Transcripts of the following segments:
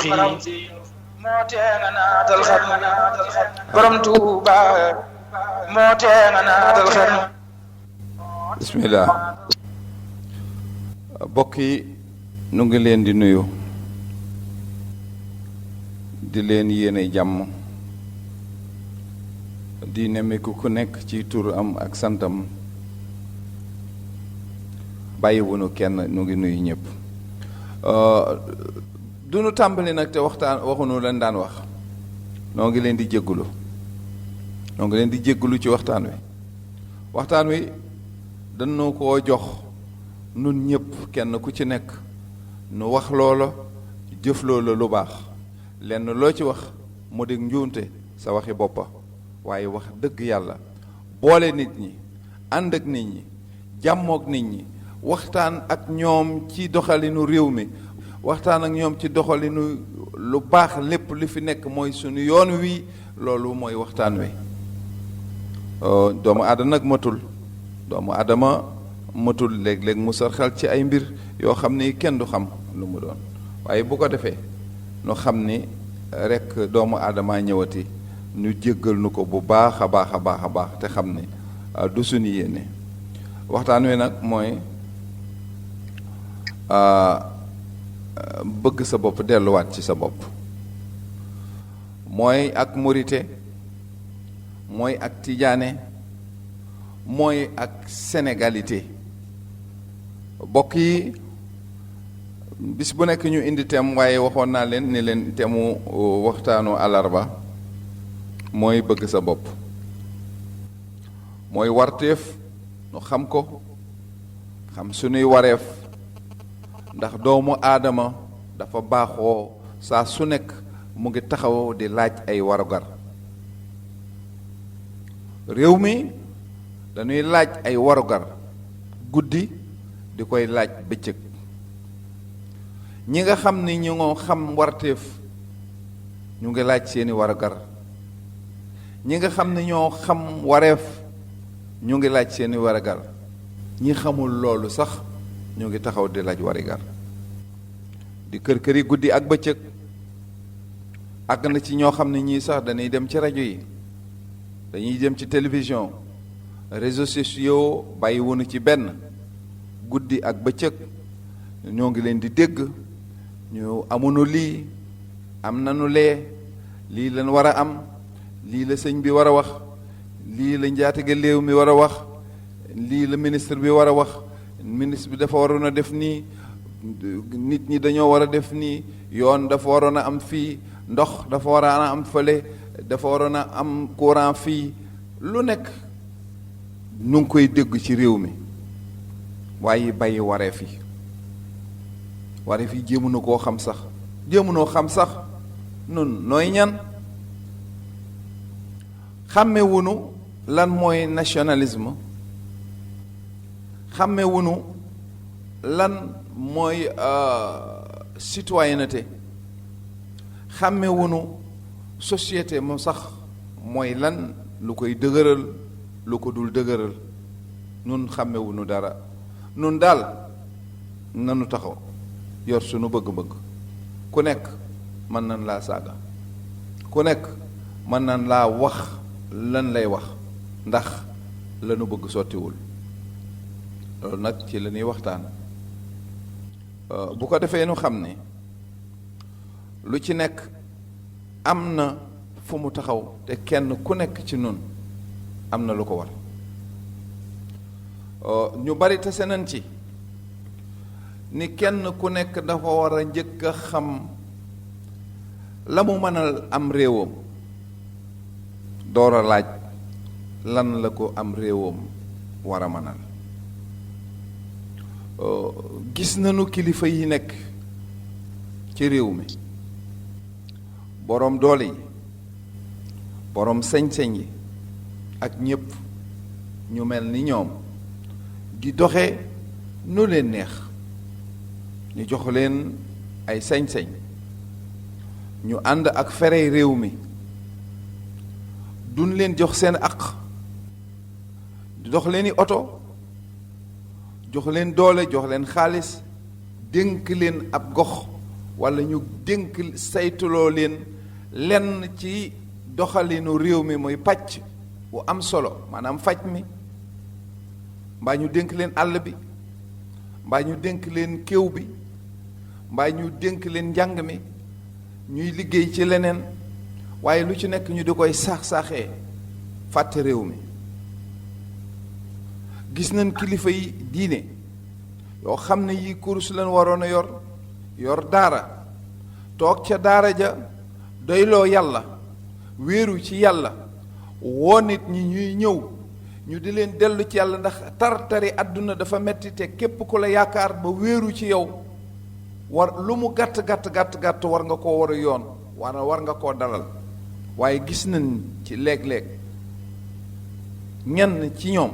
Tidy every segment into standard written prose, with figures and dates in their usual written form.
moo tee nga naatal xarnu borom Tuuba moo tee nga naatal xarnu. bismillah mbokk yi nu ngi leen di nuyu di leen yéene jàmm di nemmeeku ku nekk ci tur am ak santam bàyyiwunu kenn nu ngi nuyu ñëpp. du nu tàmbali nag te waxunu leen daan wax noo ngi leen di jéggulu ci waxtaan wi dañu koo jox nun ñëpp kenn ku ci nekk nu wax loola jëf loola lu baax lenn loo ci wax mu di njuumte sa waxi boppa waaye wax dëgg yàlla boole nit ñi ànd ak nit ñi jàmmook nit ñi waxtaan ak ñoom ci doxalinu réew mi waxtaan ak ñoom ci doxalinu lu baax lépp li fi nekk mooy sunu yoon wi loolu mooy waxtaan wi. doomu aadama nag matul léeg-léeg mu sar xel ci ay mbir yoo xam ni kenn du xam lu mu doon waaye bu ko defee nu xam ni rekk doomu aadama ñëwati ñu jéggal nu ko bu baax a baax a baax a baax te xam ni du suñu yéene. waxtaan wi nag mooy bëgg sa bopp delluwaat ci sa bopp, mooy ak murite, mooy ak tijaane, mooy ak sénégalité. bokk yi bis bu nekk ñu indi thème waaye waxoon naa leen ni leen thème waxtaanu àllarba mooy bëgg sa bopp, mooy warteef nu xam ko, xam sunuy wareef, ndax doomu aadama dafa baaxoo saa su nekk mu ngi taxaw di laaj ay warugar. réew mi dañuy laaj ay warugar guddi di koy laaj bëccëg. ñi nga xam ni ñu nga xam warteef ñu ngi laaj seeni warugar, ñi nga xam ni ñoo xam wareef ñu ngi laaj seeni warugar, ñi xamul loolu sax ñu ngi taxaw di laaj warugar. di kër këri guddi ak bëccëg. àgg na ci ñoo xam ne ñii sax dañuy dem ci rajo yi, dañuy dem ci télévision, réseaux sociaux bàyyi wunu ci benn. guddi ak bëccëg ñoo ngi leen di dégg, ñu amunu lii, am nanu lee, lii lañ war a am, lii la sëñ bi war a wax, lii la njaatige léew mi war a wax, lii la ministre bi war a wax, ministre bi dafa waroon a def nii, nit ñi dañoo war a def nii, yoon dafa waroon a am fii, ndox dafa war a am fële, dafa waroon a am courant fii. lu nekk nu ngi koy dégg ci réew mi, waaye bàyyi wareef yi. wareef yi jéemunoo koo xam sax, jéemunoo xam sax nun nooy ñan. xàmmewunu lan mooy nationalisme, xàmmewunu lan mooy citoyenneté, xàmmewunu société moom sax mooy lan, lu koy dëgëral, lu ko dul dëgëral. nun xàmmewunu dara. nun daal nanu taxaw yor sunu bëgg-bëgg. ku nekk mën nan laa saaga, ku nekk mën nan laa wax lan lay wax, ndax lanu bëgg sottiwul. loolu nag ci la ñuy waxtaan. bu ko defee nu xam ne lu ci nekk am na fu mu taxaw, te kenn ku nekk ci nun am na lu ko war. ñu bari te senan ci ni kenn ku nekk dafa war a njëkk a xam la mu mënal am réewam, door a laaj lan la ko am réewam war a mënal. gis nañu kilifa yi nekk ci réew mi, boroom doole yi, boroom sañ-sañ yi, ak ñépp ñu mel ni ñoom di doxe nu leen neex. ñu jox leen ay sañ-sañ, ñu ànd ak ferey réew mi, duñ leen jox seen aq, jox leen i oto, jox leen doole, jox leen xaalis, dénk leen ab gox walla ñu dénk saytuloo leen lenn ci doxalinu réew mi muy pàcc bu am solo maanaam faj mi, mbaa ñu dénk leen àll bi, mbaa ñu dénk leen kéew bi, mbaa ñu dénk leen njàng mi, ñuy liggéey ci leneen, waaye lu ci nekk ñu di koy saax-saaxee fàtte réew mi. gis nañ kilifa yi diine yoo xam ne yi kurus leen waroon a yor daara, toog ca daara ja doyloo yàlla, wéeru ci yàlla, woo nit ñi ñuy ñëw ñu di leen dellu ci yàlla ndax tar-tari àdduna dafa metti te képp ku la yaakaar ba wéeru ci yow war lu mu gàtt war nga koo war a yoon war nga koo dalal. waaye gis nañ ci léeg-léeg ñenn ci ñoom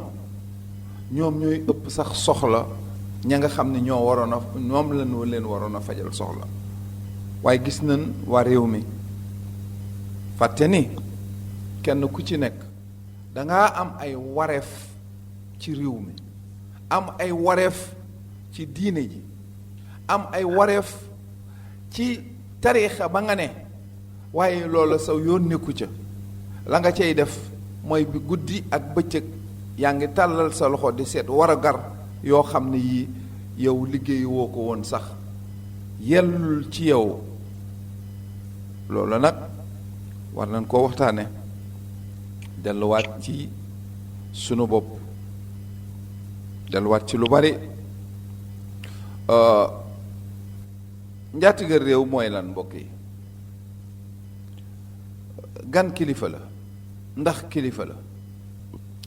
ñooy ëpp sax soxla ña nga xam ne ñoom lañu leen waroon a fajal soxla. waaye gis nañ waa réew mi fàtte ni kenn ku ci nekk dangaa am ay wareef ci réew mi, am ay wareef ci diine ji, am ay wareef ci tariixa ba nga ne, waaye loola saw yoon nekku ca. la nga cay def mooy bi guddi ak bëccëg yaa ngi tàllal sa loxo di seet war a gar yoo xam ne yii yow liggéey woo ko woon sax, yellul ci yow. loolu nag war nañ koo waxtaane, delluwaat ci sunu bopp, delluwaat ci lu bari. njaatiga réew mooy lan mbokk yi? gan kilifa la, ndax kilifa la,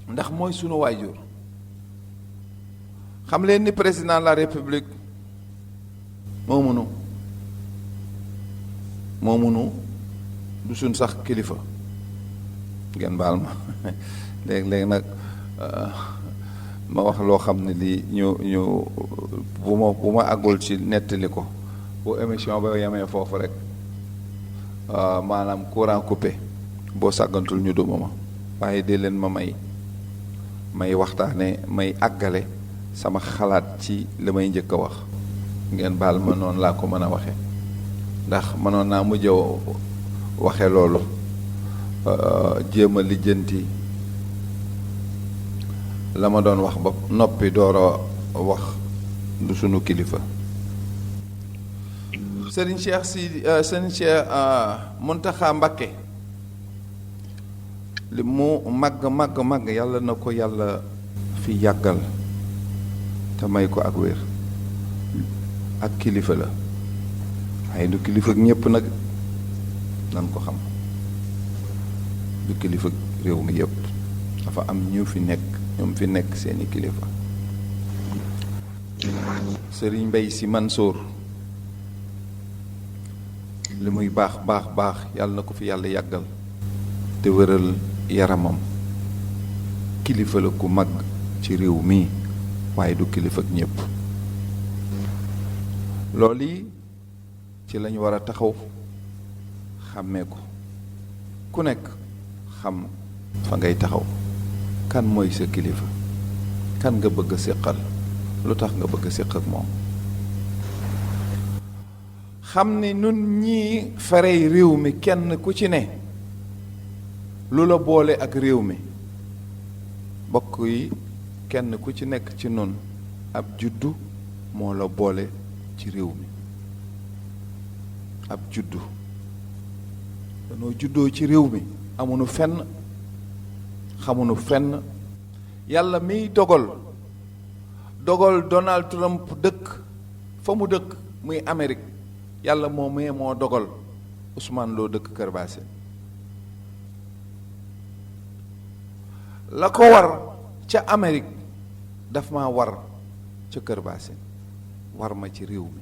ndax mooy sunu waajur. xam leen ni président de la république moomunu du suñ sax kilifa, ngeen baal ma léegi nag ma wax loo xam ne lii ñu bu ma àggul ci nettali ko bu émission ba yemee foofu rek maanaam courant coupé boo sàggantul ñu duma ma. waaye dee leen ma may waxtaane may àggale sama xalaat ci li may njëkk a wax. ngeen baal ma noonu laa ko mën a waxe ndax mënoon naa mujj waxe loolu jéem a lijjanti la ma doon wax ba noppi door a wax du sunu kilifa. Serigne Cheikh Mountakha Mbacké li mu màgg yàlla na ko yàlla fi yàggal te may ko ak wér. ak kilifa la waaye du kilifa ak ñëpp nag nan ko xam, du kilifa réew mi yëpp, dafa am ñoom fi nekk seeni kilifa. Sëriñ Mbay Si Mansour li muy baax yàlla na ko fi yàlla yàggal te wëral yaramam. kilifa la ku mag ci réew mi waaye du kilifa ak ñëpp. loolu yi ci lañu war a taxaw xàmmee ko, ku nekk xam fa ngay taxaw, kan mooy sa kilifa, kan nga bëgg a séqal, lu tax nga bëgg a séq ak moom. xam ni nun ñii farey réew mi kenn ku ci ne lu la boole ak réew mi, bokk yi kenn ku ci nekk ci nun ab juddu moo la boole ci réew mi. ab juddu danoo juddoo ci réew mi, amuñu fenn, xamuñu fenn. yàlla miy dogal Donald Trump dëkk fa mu dëkk muy Amérique, yàlla moo dogal Ousmane Lo dëkk Kër Bassène. la ko war ca Amérique daf ma war ca Kër Bassène, war ma ci réew mi.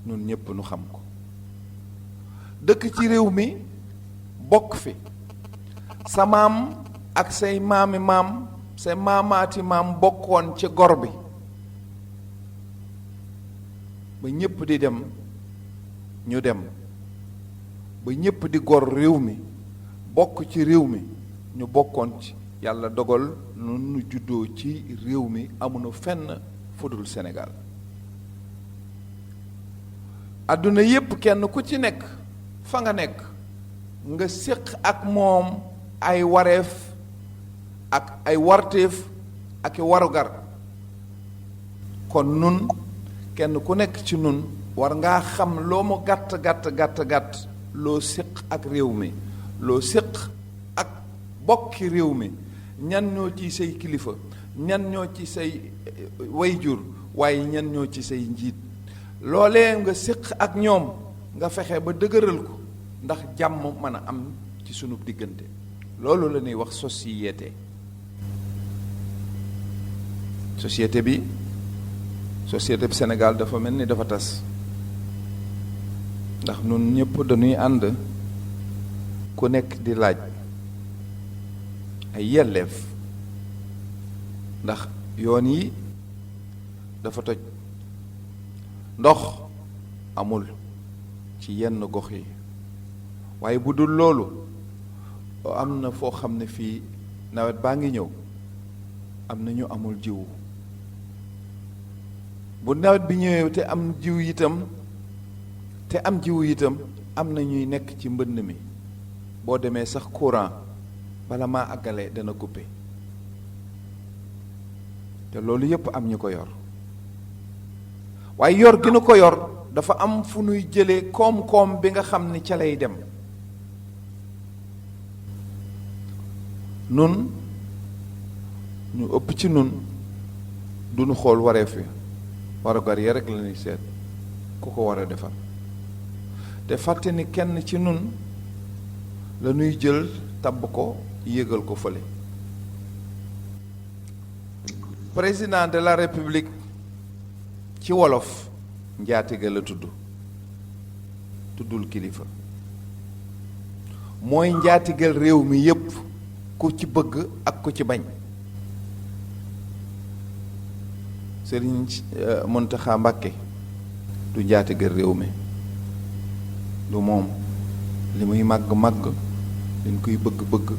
nun ñépp nu xam ko, dëkk ci réew mi, bokk fi. sa maam ak say maami maam, say maamaati maam bokkoon ci gor bi ba ñépp di dem ñu dem, ba ñépp di gor réew mi, bokk ci réew mi, ñu bokkoon ci. yàlla dogal nun nu juddoo ci réew mi, amuñu fenn fudul Sénégal. àdduna yépp kenn ku ci nekk fa nga nekk nga séq ak moom ay wareef ak ay warteef ak i warugar kon nun kenn ku nekk ci nun war ngaa xam loo mu gàtt loo séq ak réew mi loo séq ak bokki réew mi ñan ñoo ci say kilifa ñan ñoo ci say wayjur waaye ñan ñoo ci say njiit loolee nga séq ak ñoom nga fexe ba dëgëral ko ndax jàmm mën a am ci sunu diggante loolu la ñuy wax société bi Sénégal dafa mel ni dafa tas ndax nun ñëpp dañuy ànd ku nekk di laaj ay yelleef ndax yoon yi dafa toj ndox amul ci yenn gox yi waaye bu dul loolu am na foo xam ne fii nawet baa ngi ñëw am na ñu amul jiwu bu nawet bi ñëwee te am jiwu itam am na ñuy nekk ci mbënn mi boo demee sax courant bala maa àggale dana coupé te loolu yépp am ñu ko yor waaye yor gi nu ko yor dafa am fu nuy jëlee koom-koom bi nga xam ni ca lay dem nun ñu ëpp ci nun duñu xool wareef wi warugar ya rek la ñuy seet ku ko war a defar te fàtte ni kenn ci nun la ñuy jël tabb ko yégal ko fële président de la république ci wolof njaatige la tuddul kilifa mooy njaatigal réew mi yépp ku ci bëgg ak ku ci bañ Sëriñ Muntaxa Mbàkke du njaatigal réew mi du moom li muy màgg liñ koy bëgg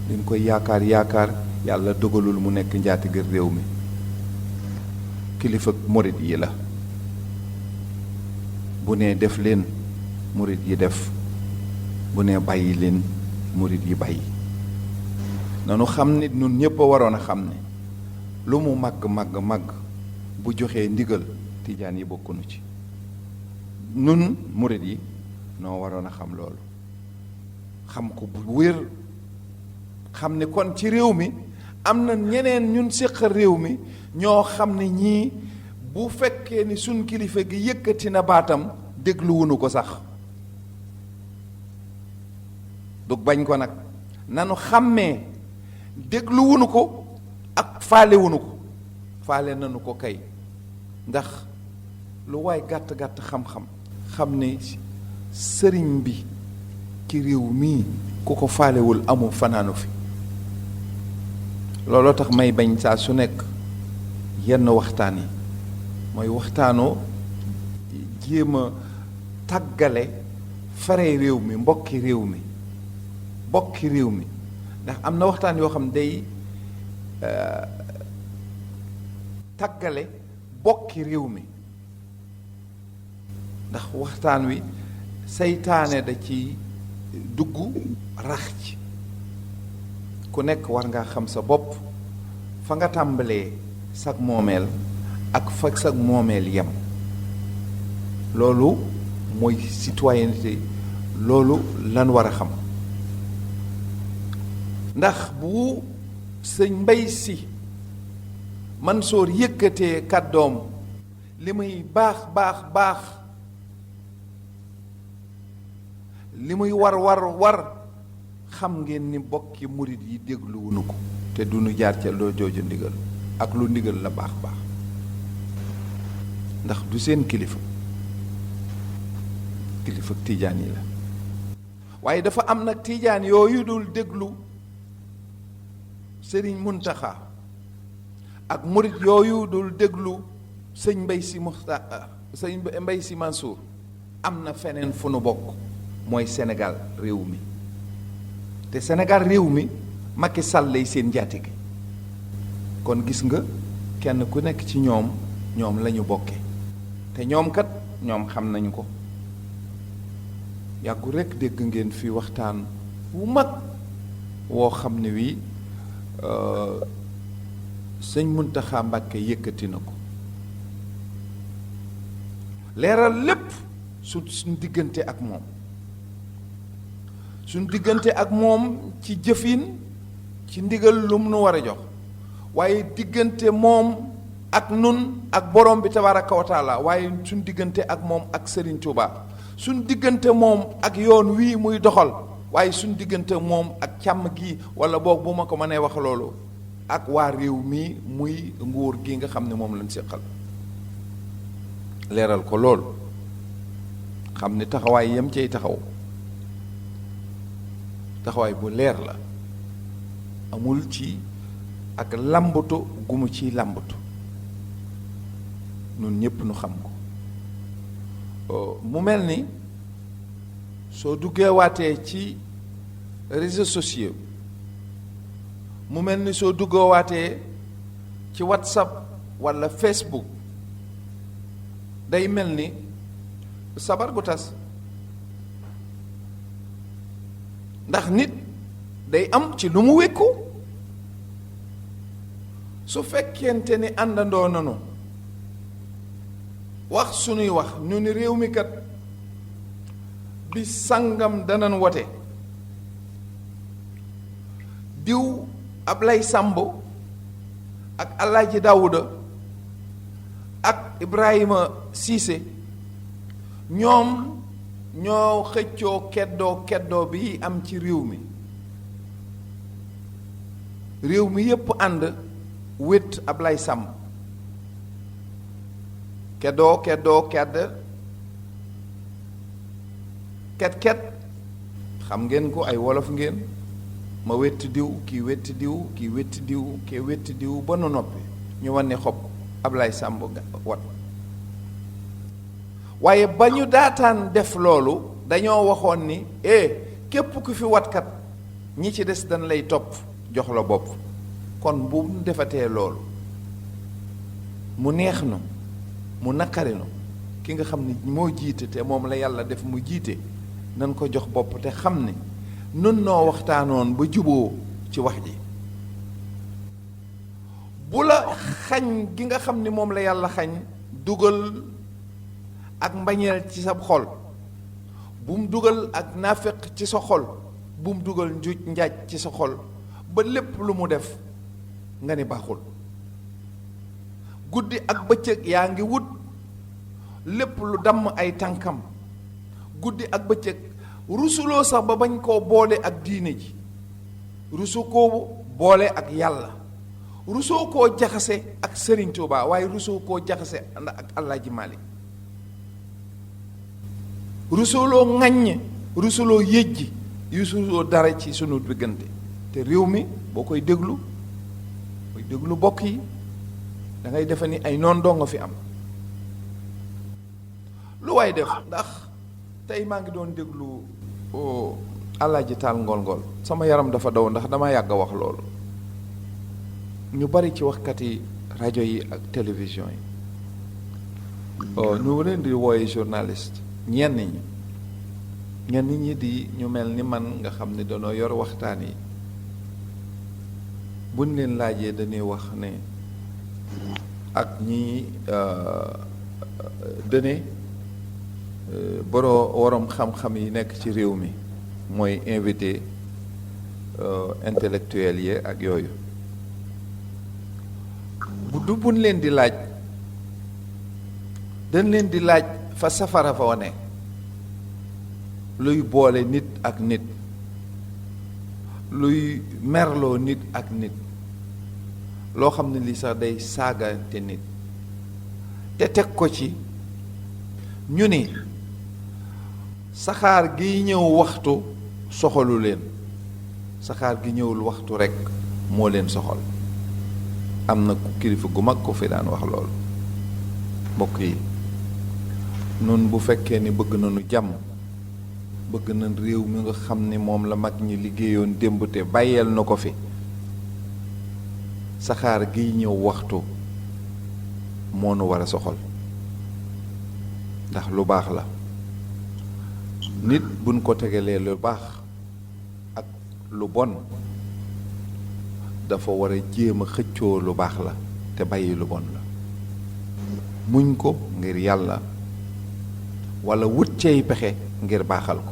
liñ koy yaakaar yàlla dogalul mu nekk njaatigal réew mi kilifa murit yi la bu nee def leen murit yi def bu nee bàyyi leen murit yi bàyyi nanu xam nit ñun ñépp a waroon a xam ne lu mu màgg bu joxee ndigal tijaan yi bokkunu ci nun murit yi noo waroon a xam loolu xam ko bu wér xam ne kon ci réew mi am na ñeneen ñun séqal réew mi ñoo xam ne ñii bu fekkee ni suñ kilifa gi yëkkati na baatam dégluwunu ko sax dug bañ ko nag nanu xàmmee dégluwunu ko ak faalewunu ko faale nanu ko kay ndax lu waay gàtt xam-xam xam ne sëriñ bi ci réew mii ku ko faalewul amul fanaanu fi looloo tax may bañ saa su nekk yenn waxtaan yi mooy waxtaanoo jéem a tàggale fare réew mi mbokki réew mi ndax am na waxtaan yoo xam day tàggale bokki réew mi ndax waxtaan wi seytaane da ci dugg rax ci ku nekk war ngaa xam sa bopp fa nga tàmbalee sag moomeel ak fa sag moomeel yem loolu mooy citoyenneté loolu lan war a xam ndax bu sëñ Mbay Si Mansoor yëkkatee kàddoom li muy baax li muy war xam ngeen ni bokki murit yi dégluwunu ko te du nu jaar ca loo jooju ndigal ak lu ndigal la baax ndax du seen kilifa tiijaan yi la waaye dafa am nag tiijaan yooyu dul déglu sëriñ Muntaxa ak murit yooyu dul déglu sëñ Mbay Si Mansour am na feneen fu nu bokk mooy Sénégal réew mi te Sénégal réew mi Macky Sall lay seen njaatige kon gis nga kenn ku nekk ci ñoom la ñu bokke te ñoom kat ñoom xam nañu ko yàggu rekk dégg ngeen fi waxtaan wu mag woo xam ne wi sëñ Muntaxa Mbàkke yëkkati na ko leeral lépp suñ diggante ak moom suñ diggante ak moom ci jëfin ci ndigal lu mu nu war a jox waaye diggante moom ak nun ak borom bi tabaraka wa taala waaye suñ diggante ak moom ak Serigne Touba suñ diggante moom ak yoon wii muy doxal waaye suñ diggante moom ak càmm gi wala boog bu ma ko mënee wax loolu ak waa réew mi muy nguur gi nga xam ne moom lañ séqal leeral ko lool xam ni taxawaay yam cay taxawaay bu leer la amul ci ak làmbatu gu mu ciy làmbatu nun ñépp nu xam ko mu mel ni soo duggee waatee ci réseaux sociaux mu mel ni soo duggee waatee ci WhatsApp walla Facebook day mel ni sabar gu tas ndax nit day am ci lu mu wékku su fekkente ni àndandoo nanu wax sunuy wax ñu ni réew mi kat bi sangam danan wote diw Ablay Samb ak Alaaji Daawuda ak Ibrahima Siise ñoom ñoo xëccoo keddoo bi am ci réew mi yépp ànd wét Ablay Samb keddoo ket xam ngeen ko ay wolof ngeen ma wetti diw kii wetti diw kii wetti diw kii wetti diw ba nu noppi ñu wane xob Ablay Samb wat waaye ba ñu daataan def loolu dañoo waxoon ni képp ku fi watkat ñi ci des dañ lay topp jox la bopp kon bu mu defatee loolu mu neex nu mu naqari nu ki nga xam ni moo jiite te moom la yàlla def mu jiite nan ko jox bopp te xam ni nun noo waxtaanoon ba juboo ci wax ji bu la xañ gi nga xam ni moom la yàlla xañ dugal ak mbañeel ci sa xol bu mu dugal ak naafeq ci sa xol bu mu dugal njuuj njaaj ci sa xol ba lépp lu mu def nga ni baaxul guddi ak bëccëg yaa ngi wut lépp lu damm ay tànkam guddi ak bëccëg rusuloo sax ba bañ koo boole ak diine ji rusu koo boole ak yàlla rusoo koo jaxase ak Sëriñ Tuubaa waaye rusoo koo jaxase ak Alaaji Maalik rusuloo ŋaññ rusuloo yëjji rusuloo dara ci sunu diggante te réew mi boo koy déglu bokk yi da ngay defe ni ay noon doo nga fi am lu waay def ndax tey maa ngi doon déglu Alaaji Taal Ngol sama yaram dafa daw ndax dama yàgg a wax loolu ñu bari ci waxkati rajo yi ak télévision yi ñu leen di wooye journaliste ñenn ñi di ñu mel ni man nga xam ne danoo yor waxtaan yi buñ leen laajee dañuy wax ne ak ñi dëne waroom xam-xam yi nekk ci réew mi mooy invité intellectuel yi ak yooyu du buñ leen di laaj dañ leen di laaj fa safara fa wane luy boole nit ak nit luy merloo nit ak nit loo xam ne li sax day saagante nit te teg ko ci ñu ni saxaar gi ñëw waxtu soxalu leen saxaar gi ñëwul waxtu rekk moo leen soxal am na kilifa gu mag ko fi daan wax loolu mbokk yi nun bu fekkee ni bëgg nañu jàmm bëgg nañ réew mi nga xam ni moom la mag ñi liggéeyoon démb te bàyyeel na ko fi saxaar giy ñëw waxtu moo nu war a soxal ndax lu baax la nit buñ ko tegalee lu baax ak lu bon dafa war a jéem a xëccoo lu baax la te bàyyi lu bon la muñ ko ngir yàlla walla wut cey pexe ngir baaxal ko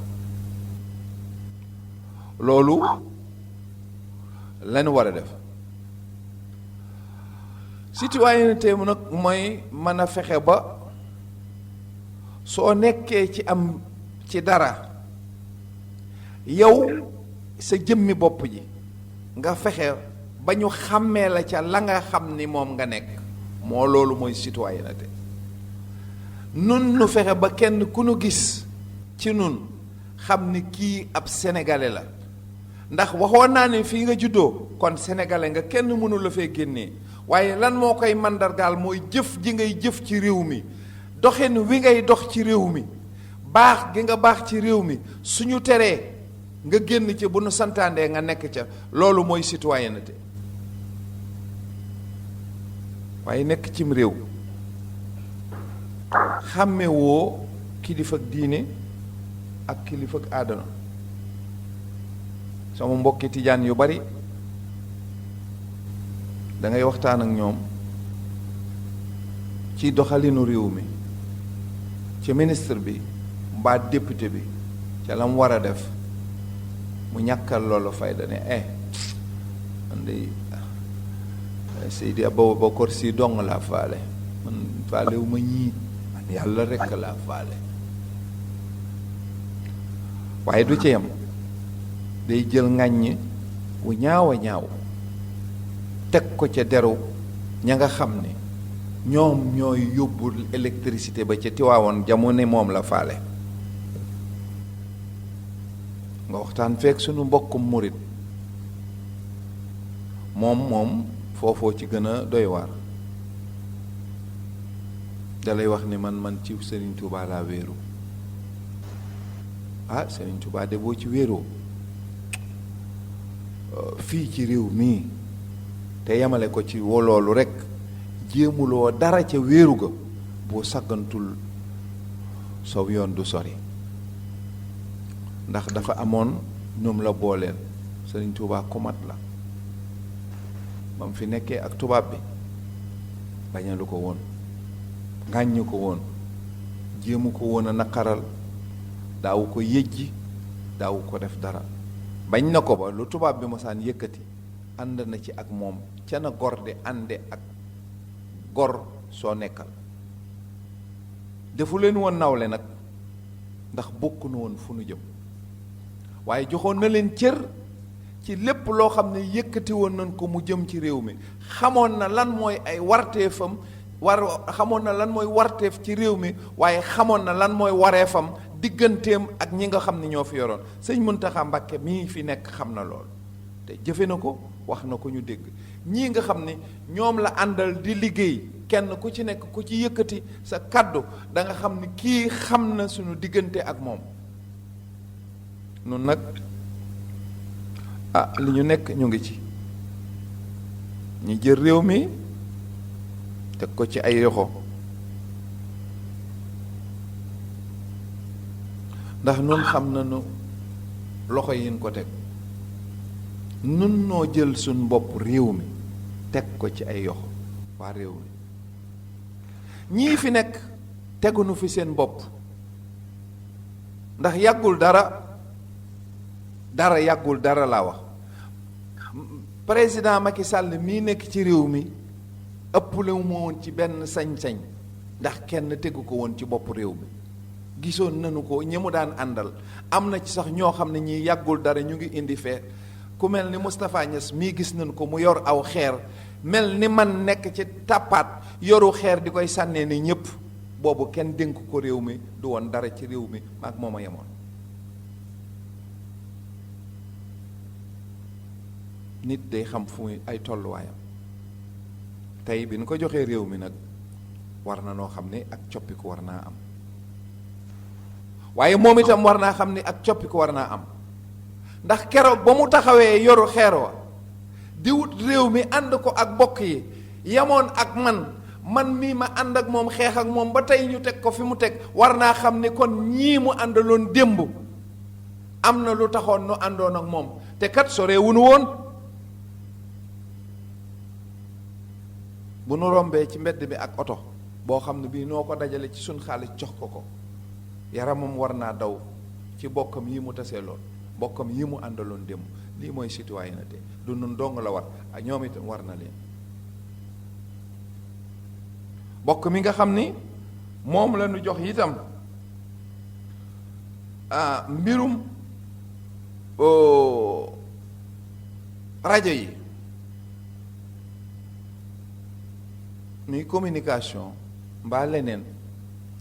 loolu lañu war a def citoyenneté mu nag mooy mën a fexe ba soo nekkee ci dara yow sa jëmmi bopp ji nga fexe ba ñu xàmmee la ca la nga xam ni moom nga nekk moo loolu mooy citoyenneté nun nu fexe ba kenn ku nu gis ci nun xam ni kii ab sénégalais la ndax waxoon naa ne fii nga juddoo kon sénégalais nga kenn mënu la fee génnee waaye lan moo koy mandargaal mooy jëf ji ngay jëf ci réew mi doxin wi ngay dox ci réew mi baax gi nga baax ci réew mi suñu teree nga génn ca bu nu santaandee nga nekk ca loolu mooy citoyenneté waaye nekk cim réew xàmmewoo kilifa ak diine ak kilifa ak aadana sama mbokki tijaan yu bari da ngay waxtaan ak ñoom ci doxalinu réew mi ci ministre bi mbaa député bi ca la mu war a def mu ñàkkal loolu fayda ne man de Seydi Aboubacar Sy dong laa faale man faalewu ma ñii man yàlla rekk laa faale waaye du ci yem day jël ŋàññ wu ñaaw a ñaaw teg ko ca deru ña nga xam ne ñoom ñooy yóbbu électricité ba ca Tiwaawoon jamono moom la faale nga waxtaan fekk sunu mbokkum murit moom foofoo ci gën a doy waar dalay wax ni man ci Serigne Touba laa wéeru Serigne Touba de boo ci wéeroo fii ci réew mii te yemale ko ci woloolu rekk jéemuloo dara ca wéeru ga boo saggantul sow yoon du sori ndax dafa amoon ñoom la booleel Serigne Touba ku mat la ba mu fi nekkee ak tubaab bi bañalu ko woon ŋàññu ko woon jéemu ko woon a naqaral daawu ko yëjji daawu ko def dara bañ na ko ba lu tubaab bi mosaan yëkkati ànd na ci ak moom ca na gor di ànde ak gor soo nekkal defu leen woon nawle nag ndax bokk na woon fu nu jëm waaye joxoon na leen cër ci lépp loo xam ne yëkkati woon nañ ko mu jëm ci réew mi xamoon na lan mooy ay warteefam xamoon na lan mooy warteef ci réew mi waaye xamoon na lan mooy wareefam digganteem ak ñi nga xam ne ñoo fi yoroon sëñ Muntaxa Mbàkke mii fi nekk xam na lool te jëfe na ko wax na ko ñu dégg ñii nga xam ne ñoom la àndal di liggéey kenn ku ci nekk ku ci yëkkati sa kàddu da nga xam ne kii xam na suñu diggante ak moom nun nag li ñu nekk ñu ngi ci ñi jël réew mi teg ko ci ay yoxo ndax nun xam nañu loxo yin ko teg nun noo jël suñ bopp réew mi teg ko ci ay yoxo waa réew mi ñii fi nekk tegunu fi seen bopp ndax yàggul dara yàggul dara laa wax président Macky Sall mii nekk ci réew mi ëppale wu ma woon ci benn sañ-sañ ndax kenn tegu ko woon ci bopp réew mi gisoon nañu ko ñi mu daan àndal am na ci sax ñoo xam ne ñii yàggul dara ñu ngi indi fee ku mel ni Moustapha Niass mii gis nañu ko mu yor aw xeer mel ni man nekk ci tàppaat yoru xeer di koy sànnee ni ñépp boobu kenn dénk ko réew mi du woon dara ci réew mi maag moom a yemoon nit day xam fu muy ay tolluwaayam tey bi nu ko joxee réew mi nag war na noo xam ne ak coppiku war naa am waaye moom itam war naa xam ne ak coppiku war naa am ndax keroog ba mu taxawee yoru xeer wa di wut réew mi ànd ko ak bokk yi yemoon ak man man mii ma ànd ak moom xeex ak moom ba tey ñu teg ko fi mu teg war naa xam ni kon ñii mu àndaloon démb am na lu taxoon nu àndoon ak moom te kat sore wunu woon. bu nu rombee ci mbedd bi ak oto boo xam ne bii noo ko dajale ci suñ xaalis jox ko yaramam war naa daw ci bokkam yi mu tasee lool bokkam yi mu àndaloon démb lii mooy citoyenneté du nun dong la war ak ñoom itam war na leen. bokk mi nga xam ni moom la ñu jox itam mbirum rajo yi muy communication mbaa leneen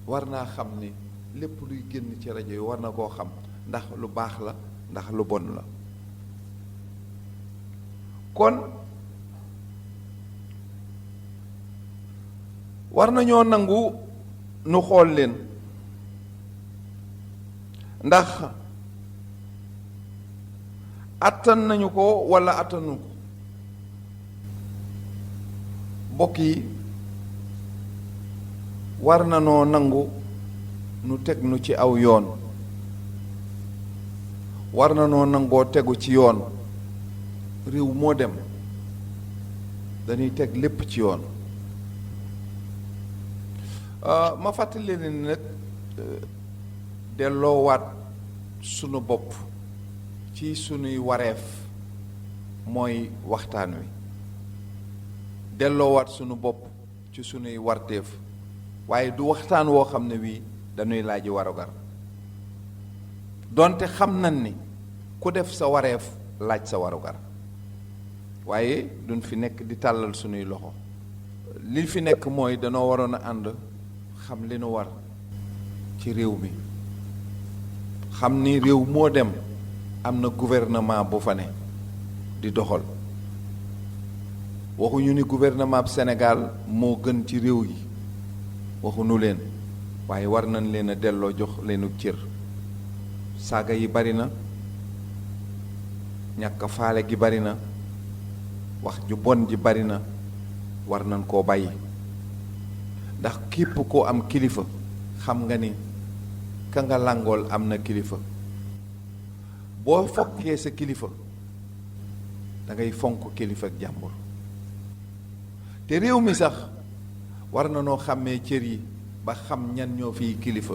war naa xam ni lépp luy génn ci rajo yi war na koo xam ndax lu baax la ndax lu bon la. kon war nañoo nangu nu xool leen ndax attan nañu ko walla attanu ko. bokk yi war na noo nangu nu teg nu ci aw yoon war na noo nangoo tegu ci yoon. réew moo dem dañuy teg lépp ci yoon. ma fàttali leen nag delloowaat sunu bopp ci sunuy wareef mooy waxtaan wi delloowaat sunu bopp ci sunuy warteef waaye du waxtaan woo xam ne wii dañuy laaji warugar donte xam nañ ni ku def sa wareef laaj sa warugar waaye duñ fi nekk di tàllal sunuy loxo li fi nekk mooy danoo waroon a ànd xam li nu war ci réew mi xam ni réew moo dem am na gouvernement bu fa ne di doxal waxuñu ni gouvernement bu Sénégal moo gën ci réew yi waxuñu leen waaye war nañ leen a delloo jox leenu cër. saaga yi bari na ñàkk faale gi bari na wax ju bon ji bari na war nañ koo bàyyi ndax képp koo am kilifa xam nga ni ka nga làngool am na kilifa boo fokkee sa kilifa da ngay fonk kilifa ak jàmbur te réew mi sax war na noo xàmmee cër yi ba xam ñan ñoo fiy kilifa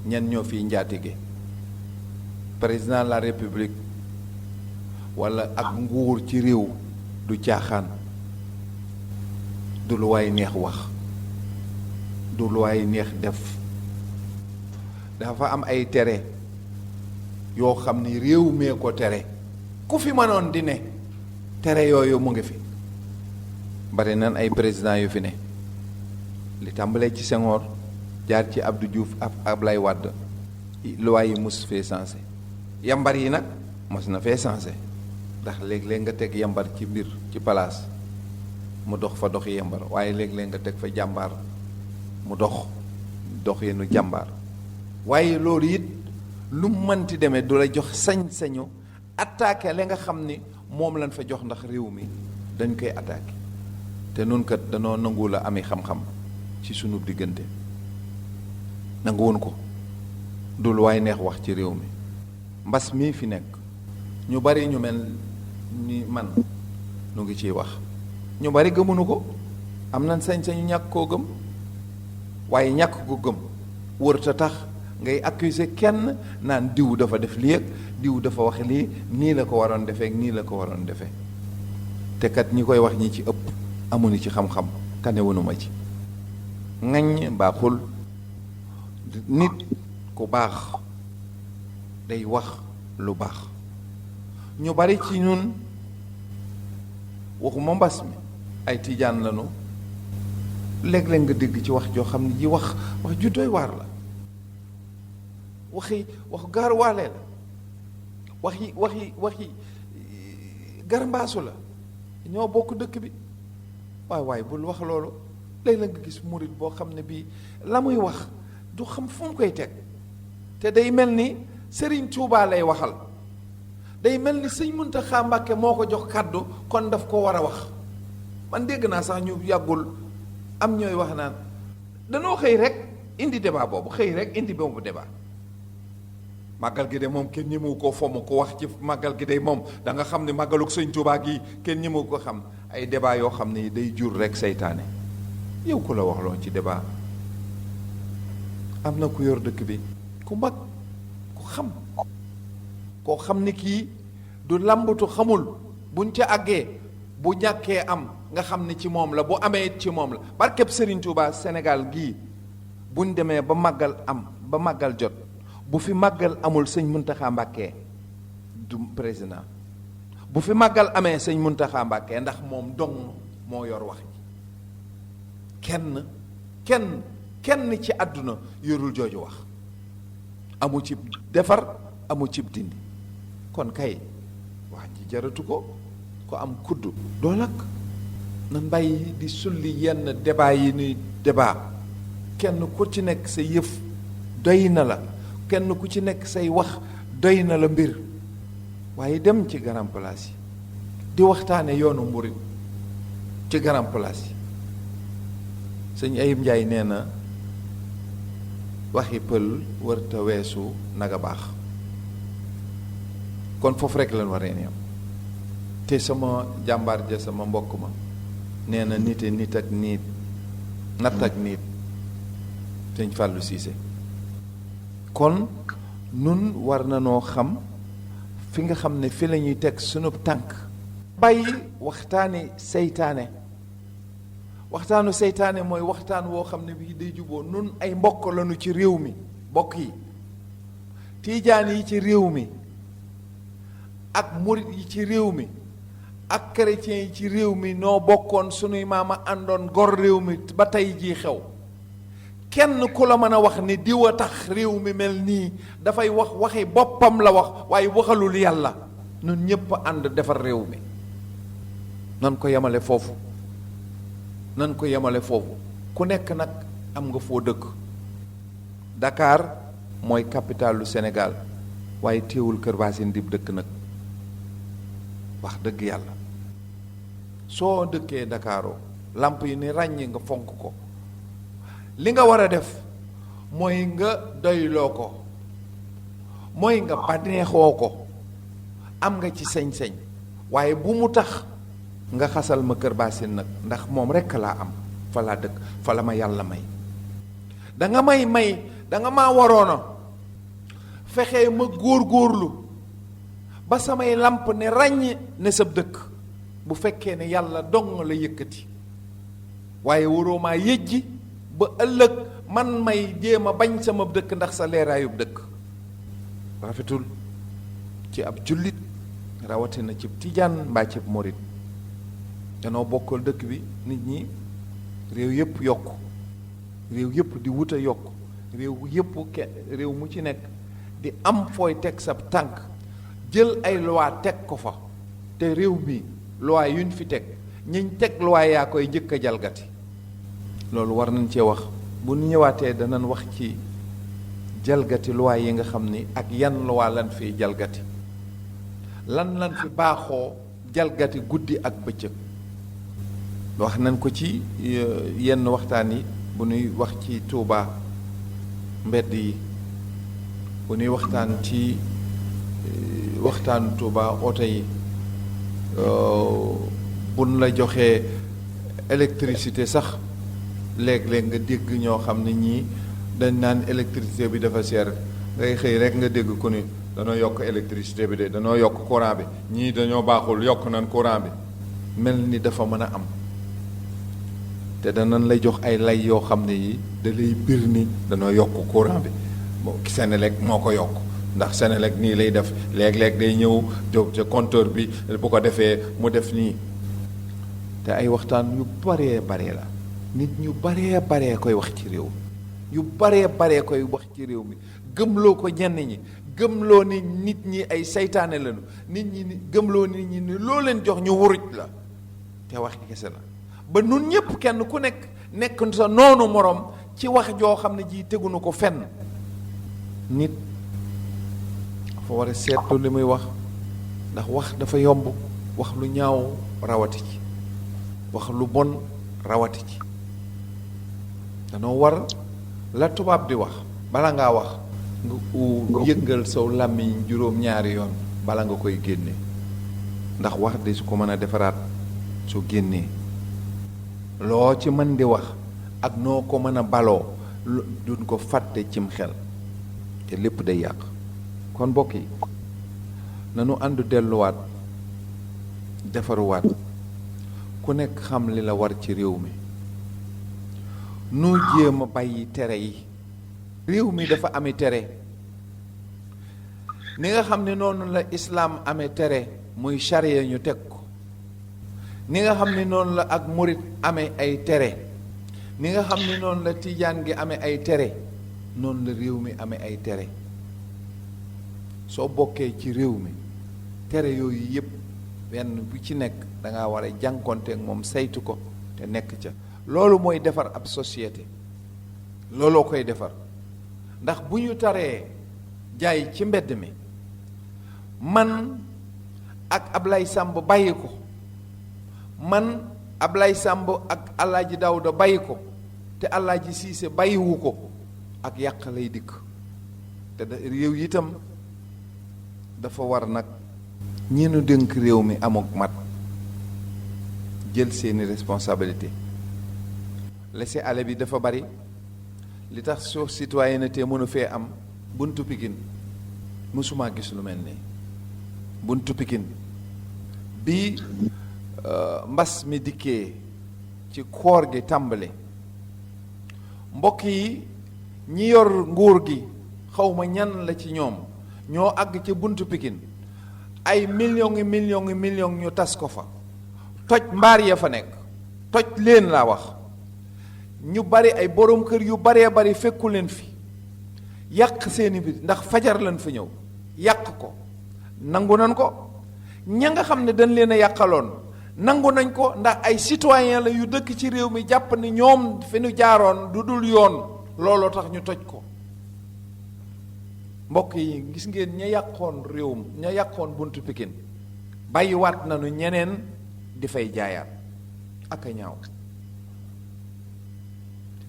ñan ñoo fiy njaatige. président de la république walla ak nguur ci réew du caaxaan du lu waay neex wax du lu waay neex def dafa am ay tere yoo xam ni réew mee ko tere ku fi mënoon di ne tere yooyu mu ngi fi bari nan ay président yu fi ne li tàmbalee ci Senghor jaar ci Abdou Diouf ab Ablaye Wade loi yi mus fee sensé yambar yi nag mos na fee sensé ndax léeg-léeg nga teg yambar ci mbir ci palaas mu dox fa doxi yambar waaye léeg-léeg nga teg fa jàmbaar mu dox yenu jàmbaar waaye loolu it lu mënti demee du la jox sañ-sañu attaqué la nga xam ni moom lañ fa jox ndax réew mi dañ koy attaqué te nun kat danoo nangu la ami xam-xam ci sunu diggante nanguwun ko dul waaye neex wax ci réew mi mbas mii fi nekk ñu bari ñu mel ni man nu ngi ciy wax ñu bari gëmunu ko am nañ sañ-sañu ñàkk koo gëm waaye ñàkk ko gëm wërta tax ngay accuser kenn naan diw dafa def lii ak diw dafa wax lii nii la ko waroon defee ak nii la ko waroon defee te kat ñi koy wax ñi ci ëpp amuñu ci xam-xam tanewunu ma ci ŋaññ baaxul nit ku baax day wax lu baax ñu bari ci ñun waxuma mbas mi ay tijaan lañu léeg-léeg nga dégg ci wax joo xam ne ji wax ju doy waar la wax gaarwaale la waxi garambaasu la ñoo bokk dëkk bi waaye bul wax loolu léeg-léeg nga gis murit boo xam ne bii la muy wax du xam fu mu koy teg te day mel ni Sëriñ Tuubaa lay waxal day mel ni Sëñ Muntaxa Mbàkke moo ko jox kàddu kon daf ko war a wax man dégg naa sax ñu yàggul am ñooy wax naan danoo xëy rek indi débat boobu xëy rek indi boobu débat màggal gi de moom kenn ñemewu koo fomm ko wax ci màggal gi de moom da nga xam ne màggaluk sëñ Tuubaa gi kenn ñemewu ko xam ay débat yoo xam ne day jur rek seytaane yow ku la wax loon ci débat am na ku yor dëkk bi ku mag ku xam koo xam ni kii du làmbatu xamul buñ ca àggee bu ñàkkee am nga xam ni ci moom la bu amee ci moom la barkeb Serigne Touba Sénégal gii buñ demee ba màggal am ba màggal jot bu fi màggal amul sëñ Muntaxa Mbàkke du président bu fi màggal amee sëñ Muntaxa Mbàkke ndax moom dong moo yor wax ji kenn ci àdduna yorul jooju wax amu cib defar amu cib dindi kon kay wax ji jaratu ko am kuddu doo lakk nan bàyyi di sulli yenn débat yi nuy débat kenn ku ci nekk sa yëf doy na la kenn ku ci nekk say wax doy na la mbir waaye dem ci grand place yi di waxtaane yoonu murit ci grand place yi sëñ Ayib Njaay nee na waxi pël wërta weesu naga baax kon foofu rek lan waree yam te sama jàmbaar ja sama mbokk ma nee na nit ak nit natt ak nit sëñ Fàllu Siise kon nun war na noo xam fi nga xam ne fi la ñuy teg sunu tànk bàyyi waxtaani seytaane mooy waxtaan woo xam ne bii day juboo nun ay mbokk lañu ci réew mi mbokk yi tiijaan yi ci réew mi ak murit yi ci réew mi ak chrétien yi ci réew mi noo bokkoon sunuy maama àndoon gor réew mi ba tey jii xew kenn ku la mën a wax ni diw a tax réew mi mel nii dafay wax waxi boppam la wax waaye waxalul yàlla nun ñépp ànd defar réew mi nan ko yemale foofu ku nekk nag am nga foo dëkk Dakar mooy capitalu Sénégal waaye téewul Kër Basin dib dëkk nag wax dëgg yàlla soo dëkkee Dakaroo làmp yi ni ràññi nga fonk ko li nga war a def mooy nga doyloo ko mooy nga baneexoo ko am nga ci sañ-sañ waaye bu mu tax nga xasal ma Kër Basin nag ndax moom rekk laa am fa laa dëkk fa la ma yàlla may danga danga maa waroona fexe ma góor-góorlu ba samay làmp ne ràññ ne sab dëkk bu fekkee ne yàlla dong la yëkkati waaye waroo maa yëjji ba ëllëg man may jéem a bañ sama dëkk ndax sa leeraayub dëkk rafetul ci ab jullit rawatina cib tijaan mbaa cib morit danoo bokkal dëkk bi nit ñi réew yépp yokk réew yépp di wut a yokk réew mu ci nekk di am fooy teg sa tànk jël ay loi teg ko fa te réew mi loi yuñ fi teg ñiñ teg loi yaa koy njëkk a jalgati loolu war nañ cee wax bu ñu ñëwaatee danañ wax ci jalgati loi yi nga xam ni ak yan loi lan fi jalgati lan fi baaxoo jalgati guddi ak bëccëg wax nañ ko ci yenn waxtaan yi bu ñuy wax ci Tuubaa mbedd yi bu ñuy waxtaan ci waxtaanu Tuubaa oto yi buñ la joxee électricité sax léeg-léeg nga dégg ñoo xam ne ñii dañ naan électricité bi dafa cher ngay xëy rek nga dégg ko ni danoo yokk électricité bi de danoo yokk courant bi ñii dañoo baaxul yokk nañ courant bi mel ni dafa mën a am te danañ lay jox ay lay yoo xam ne yi da lay bir ni danoo yokk courant bi Senelec moo ko yokk ndax Senelec nii lay def léeg-léeg day ñëw jóg ca compteur bi bu ko defee mu def nii te ay waxtaan yu baree la nit ñu baree koy wax ci réew mi yu baree koy wax ci réew mi gëmloo ko ñenn ñi gëmloo ni nit ñi ay saytaane lañu nit ñi gëmloo nit ñi ni loo leen jox ñu wuruj la te wax kese la ba nun ñépp kenn ku nekk sa noonu moroom ci wax joo xam ne ji tegunu ko fenn nit dafa war a seetlu li muy wax ndax wax dafa yomb wax lu ñaaw rawati ci wax lu bon rawati ci danoo war la tubaab di wax bala ngaa wax nga yëngal saw làmmiñ juróom-ñaari yoon bala nga koy génne ndax wax de su ko mën a defaraat su génnee loo ci mën di wax ak noo ko mën a baloo duñ ko fàtte cim xel te lépp day yàq. kon mbokk yi nanu ànd delluwaat defaruwaat ku nekk xam li la war ci réew mi nu jéem a bàyyi tere yi. réew mi dafa ami tere ni nga xam ne noonu la islaam amee tere muy charia ñu teg ko ni nga xam ne noonu la ak murit amee ay tere ni nga xam ne noonu la tijaan gi amee ay tere noonu la réew mi amee ay tere soo bokkee ci réew mi tere yooyu yépp benn bu ci nekk danga war a jànkonteek moom saytu ko te nekk ca loolu mooy defar ab société looloo koy defar ndax bu ñu taree jaay ci mbedd mi man ak Ablaye Samb bàyyi ko man Ablaye Samb ak Alaaji Daawda bàyyi ko te Alaaji Siise bàyyiwu ko ak yàq lay dikk te réew itam dafa war nag ñi nu dénk réew mi amuk mat jël seeni responsabilité laisser-aller bi dafa bari li tax soo citoyenneté mënu fee am buntu Pikine mësumaa gis lu mel nii buntu Pikine bi mbas mi dikkee ci koor gi tàmbali mbokk yi ñi yor nguur gi xawma ñan la ci ñoom ñoo àgg ci buntu Pikine ay millions ñu tas ko fa toj mbaar ya fa nekk toj leen laa wax ñu bari ay borom kër yu baree bari fekku leen fi yàq seeni bi ndax fajar lañ fa ñëw yàq ko nangu nañ ko ña nga xam ne dañ leen a yàqaloon nangu nañ ko ndax ay citoyen la yu dëkk ci réew mi jàpp ni ñoom fi ñu jaaroon du dul yoon looloo tax ñu toj ko mbokk yi gis ngeen ña yàqoon réewum ña yàqoon buntu Pikine bàyyiwaat nañu ñeneen di fay jaayaat ak a ñaaw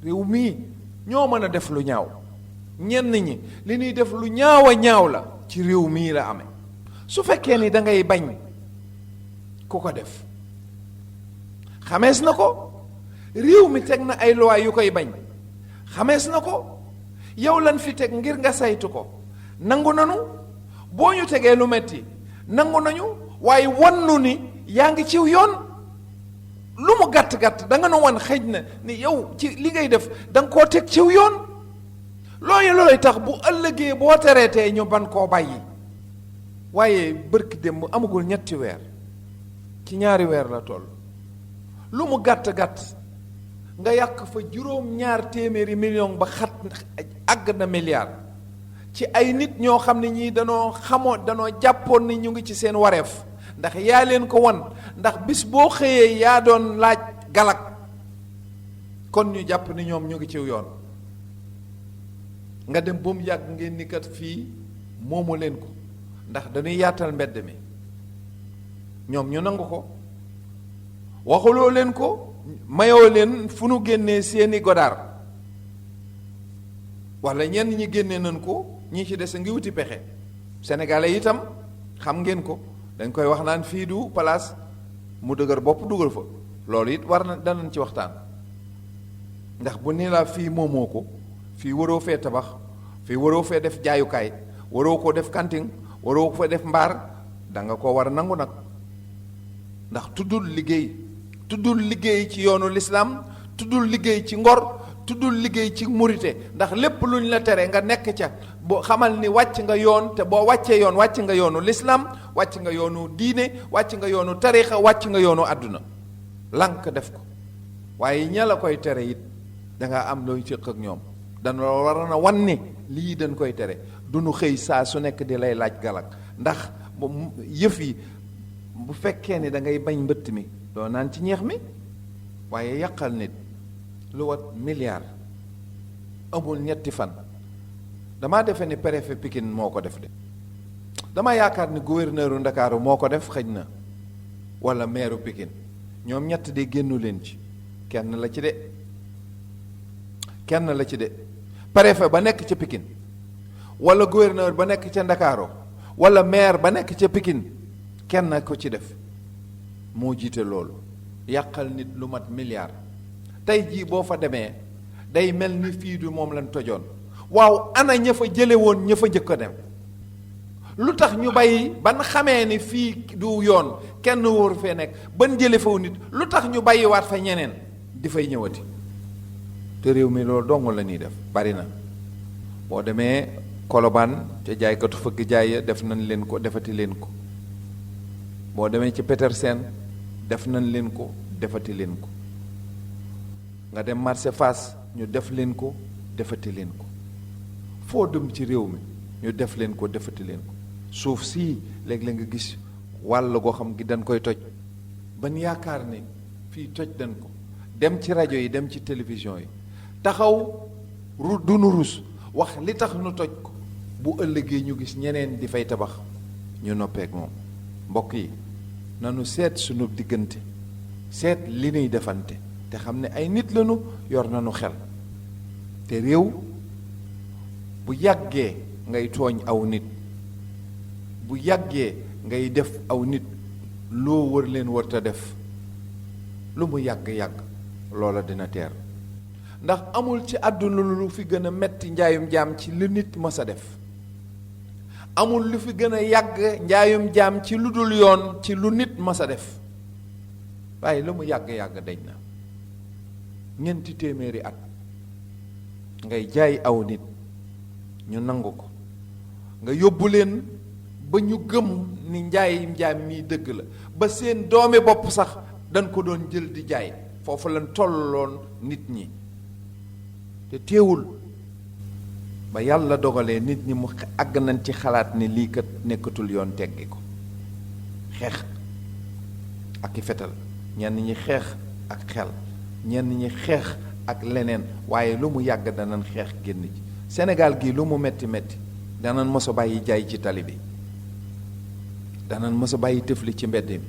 réew mii ñoo mën a def lu ñaaw ñenn ñi li ñuy def lu ñaaw a ñaaw la ci réew mii la amee su fekkee ni da ngay bañ ku ko def xamees na ko réew mi teg na ay loi yu koy bañ xamees na ko yow lan fi teg ngir nga saytu ko nangu nanu boo ñu tegee lu metti nangu nañu waaye wannu ni yaa ngi ciw yoon lu mu gàtt-gàtt da nga nu wan xëj na ni yow ci li ngay def da nga koo teg ciw yoon looy tax bu ëllëgee boo tereetee ñu ban koo bàyyi waaye bërki démb amagul ñetti weer ci ñaari weer la toll lu mu gàtt-gàtt nga yàq fa juróom-ñaar téeméeri million ba xat àgg na milliard ci ay nit ñoo xam ne ñii danoo jàppoon ni ñu ngi ci seen wareef ndax yaa leen ko wan ndax bis boo xëyee yaa doon laaj galak kon ñu jàpp ni ñoom ñu ngi ciw yoon nga dem ba mu yàgg ngeen ni kat fii moomu leen ko ndax dañuy yaatal mbedd mi ñoom ñu nangu ko waxuloo leen ko mayoo leen fu nu génnee seeni godaar walla ñenn ñi génnee nañ ko ñi ci des a ngi wuti pexe sénégalais itam xam ngeen ko dañ koy wax naan fii du place mu dëgër bopp dugal fa loolu it war na danañ ci waxtaan ndax bu ni la fii moomoo ko fii waroo fee tabax fii waroo fee def jaayukaay waroo ko def kanting waroo ko fa def mbaar da nga ko war a nangu nag ndax tuddul liggéey ci yoonu lislaam tuddul liggéey ci ngor tuddul liggéey ci murite ndax lépp luñ la tere nga nekk ca boo xamal ni wàcc nga yoon te boo wàccee yoon wàcc nga yoonu lislaam wàcc nga yoonu diine wàcc nga yoonu tariixa wàcc nga yoonu àdduna lànk def ko waaye ña la koy tere it danga am looy cëq ak ñoom dana war na wan ni lii dañ koy tere du nu xëy saa su nekk di lay laaj galak ndax yëf yi bu fekkee ni da ngay bañ mbëtt mi doo naan ci ñeex mi waaye yàqal nit lu wat milliard amul ñetti fan damaa defe ni préfet Pikine moo ko def de dama yaakaar ni gouverneur Ndakaaru moo ko def xëj na walla maire Pikine ñoom ñett de génnu leen ci kenn la ci de kenn la ci de préfet ba nekk ca Pikine wala gouverneur ba nekk ca Ndakaaru wala maire ba nekk ca Pikine kenn ko ci def moo jiite loolu yàqal nit lu mat milliard tey jii boo fa demee day mel ni fii du moom lañ tojoon waaw ana ña fa jële woon ña fa njëkk a dem lu tax ñu bàyyi ban xamee ni fii du yoon kenn wóoru fee nekk ban jële faw nit lu tax ñu bàyyiwaat fa ñeneen di fay ñëwati te réew mi loolu dong la ñuy def bari na boo demee Colobane ca jaaykatu fëgg jaay ya def nañ leen ko defati leen ko boo demee ci Petersen def nañ leen ko defati leen ko nga dem marché Fass ñu def leen ko defati leen ko foo dem ci réew mi ñu def leen ko defati leen ko suuf sii léegi la nga gis wàll goo xam gi dañ koy toj ban yaakaar ni fii toj dañ ko dem ci rajo yi dem ci télévision yi taxaw du nu rus wax li tax nu toj ko bu ëllëgee ñu gis ñeneen di fay tabax ñu noppeek moom mbokk yi nanu seet sunu diggante seet li nuy defante te xam ne ay nit lañu yor nañu xel te réew bu yàggee ngay tooñ aw nit bu yàggee ngay def aw nit loo wër leen wërta def lu mu yàgg-yàgg loola dina teer ndax amul ci àdduna lu fi gën a metti njaayum jaam ci lu nit mës a def amul lu fi gën a yàgg njaayum jaam ci lu dul yoon ci lu nit mës a def waaye lu mu yàgg-yàgg dañ na 4 téeméeri at ngay jaay aw nit ñu nangu ko nga yóbbu leen ba ñu gëm ni njaayum jaam mii dëgg la ba seen doomi bopp sax dañ ko doon jël di jaay foofu lañ tolloon nit ñi te teewul ba yàlla dogalee nit ñi mu àgg nañ ci xalaat ni lii kat nekkatul yoon teggi ko xeex ak i fetal ñenn ñi xeex ak xel ñenn ñi xeex ak leneen waaye lu mu yàgg danañ xeex génn ci Sénégal gii lu mu metti metti danañ mos a bàyyi jaay ci tali bi danañ mos a bàyyi tëfli ci mbedd mi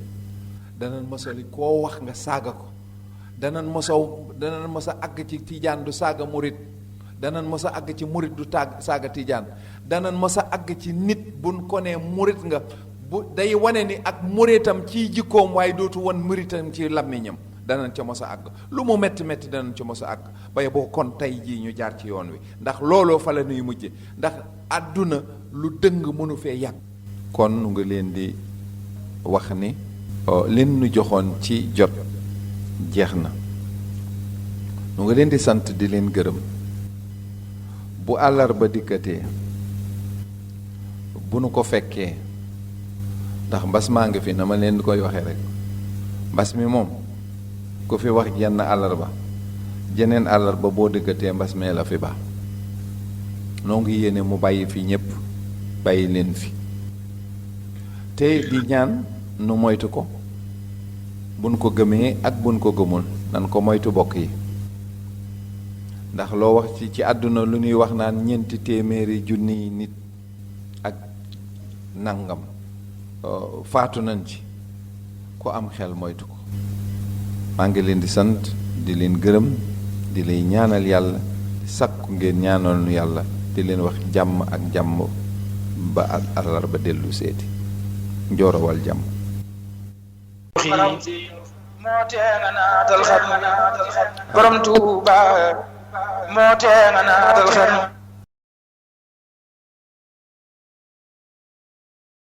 danañ mos a li koo wax nga saaga ko danañ mos a àgg ci tijaan du saaga murit danañ mos a àgg ci murit du saaga tijaan danañ mos a àgg ci nit buñ ko nee murit nga bu day wane ni ak muritam ciy jikkoom waaye dootu wan muritam ci làmmiñam danañ ca mos a àgg lu mu metti metti danañ ca mos a àgg baye boo kon tey jii ñu jaar ci yoon wi ndax looloo fa la nuy mujje ndax àdduna lu dëng mënu fee yàgg kon nu nga leen di wax ni leen nu joxoon ci jot jeex na nu nga leen di sant di leen gërëm bu àllarba dikkatee bu nu ko fekkee ndax mbas maa ngi fi na ma leen di koy waxee rek mbas mi moom ku fi wax jenn àllarba jeneen àllarba boo dikkatee mbas mee la fi baax noo ngi yéene mu bàyyi fi ñépp bàyyi leen fi te di ñaan nu moytu ko buñ ko gëmee ak buñ ko gëmul nan ko moytu bokk yi ndax loo wax ci àdduna lu ñuy wax naan 4 téeméeri junni nit ak nangam faatu nañ ci ku am xel moytu ko maa ngi leen di sant di leen gërëm di lay ñaanal yàlla sakku ngeen ñaanal nu yàlla di leen wax jàmm ak jàmm ba àllarba dellu seeti njoorawal jàmm moo tee nga naatal xarnu borom Tuuba moo tee nga naatal xarnu